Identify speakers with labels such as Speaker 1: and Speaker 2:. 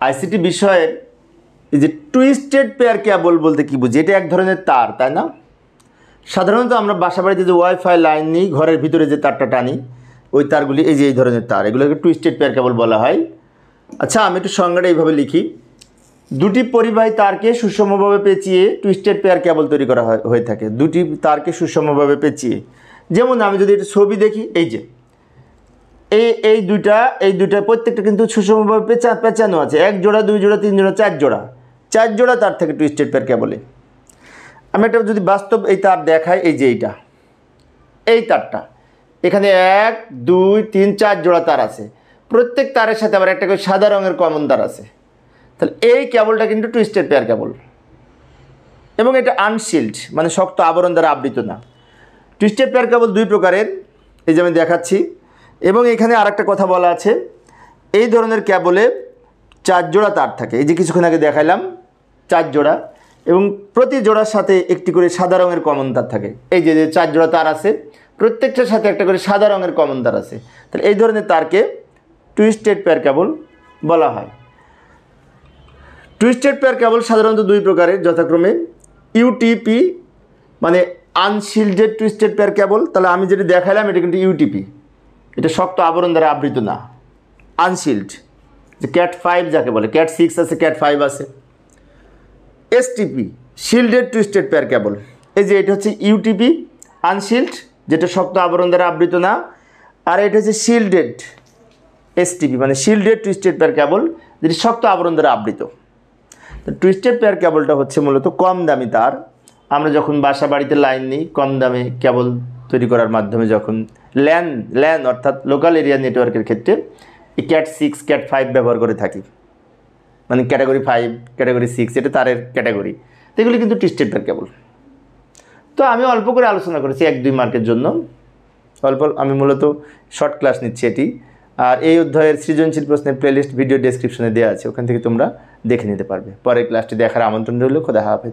Speaker 1: ICT বিষয়ের এই যে টুইস্টেড পেয়ার কেবল বলতে কী বুঝি, এটা এক ধরনের তার, তাই না? সাধারণত আমরা বাসাবাড়িতে যে ওয়াইফাই লাইন নিই, ঘরের ভিতরে যে তারটা টানি, ওই তারগুলি এই যে এই ধরনের তার, এগুলোকে টুইস্টেড পেয়ার কেবল বলা হয়। আচ্ছা, আমি একটু সংজ্ঞাটা এইভাবে লিখি। দুটি পরিবাহী তারকে সুষমভাবে পেঁচিয়ে টুইস্টেড পেয়ার কেবল তৈরি করা হয়ে থাকে। দুটি তারকে সুষমভাবে পেঁচিয়ে, যেমন আমি যদি একটা ছবি দেখি, এই যে এই দুইটা প্রত্যেকটা কিন্তু সুষমভাবে পেঁচানো আছে। 1 জোড়া 2 জোড়া 3 জোড়া 4 জোড়া তার থেকে টুইস্টেড পেয়ার কেবলে। আমি একটা যদি বাস্তব এই তার দেখাই, এই যে এই তারটা, এখানে 1 2 3 4 জোড়া তার আছে। প্রত্যেক তারের সাথে আবার একটা করে সাদা রঙের কমন তার আছে। তাহলে এই কেবলটা কিন্তু টুইস্টেড পেয়ার কেবল, এবং এটা আনশিল্ড, মানে শক্ত আবরণ দ্বারা আবৃত না। টুইস্টেড পেয়ার কেবল 2 প্রকারের, এই যে আমি দেখাচ্ছি। এবং এখানে আরেকটা কথা বলা আছে, এই ধরনের কেবলে 4 জোড়া তার থাকে। এই যে কিছুক্ষণ আগে দেখাইলাম 4 জোড়া, এবং প্রতি জোড়ার সাথে একটি করে সাদা রঙের কমন তার থাকে। এই যে 4 জোড়া তার আছে, প্রত্যেকটার সাথে একটা করে সাদা রঙের কমন তার আছে। তাহলে এই ধরনের তারকে টুইস্টেড পেয়ার কেবল বলা হয়। টুইস্টেড পেয়ার কেবল সাধারণত 2 প্রকারের, যথাক্রমে ইউটিপি মানে আনশিল্ডেড টুইস্টেড পেয়ার কেবল। তাহলে আমি যেটা দেখালাম এটা কিন্তু ইউটিপি, এটা শক্ত আবরণ দ্বারা আবৃত না, আনশিল্ড, যে ক্যাট 5 যাকে বলে, ক্যাট 6 আছে, ক্যাট 5 আছে। STP shielded twisted pair cable, এই যে এটা হচ্ছে ইউটিপি আনশিল্ড, যেটা শক্ত আবরণ দ্বারা আবৃত না। আর এটা হচ্ছে শিল্ডেড এসটিপি মানে শিল্ডেড টুইস্টেড পেয়ার কেবল, যেটি শক্ত আবরণ দ্বারা আবৃত। তো টুইস্টেড পেয়ার কেবলটা হচ্ছে মূলত কম দামি তার। আমরা যখন বাসা বাড়িতে লাইন নিই, কম দামে কেবল তৈরি করার মাধ্যমে যখন ল্যান অর্থাৎ লোকাল এরিয়া নেটওয়ার্কের ক্ষেত্রে এই ক্যাট 6 ক্যাট 5 ব্যবহার করে থাকি, মানে ক্যাটাগরি 5 ক্যাটাগরি 6 এটা তারের ক্যাটাগরি। তো এগুলি কিন্তু টুইস্টেড পেয়ার কেবল। তো আমি অল্প করে আলোচনা করেছি 1-2 মার্কের জন্য, আমি মূলত শর্ট ক্লাস নিচ্ছি এটি। আর এই অধ্যায়ের সৃজনশীল প্রশ্নের প্লেলিস্ট ভিডিও ডেসক্রিপশনে দেওয়া আছে, ওখান থেকে তোমরা দেখে নিতে পারবে। পরের ক্লাসটি দেখার আমন্ত্রণ রইল। খোদা হাফেজ।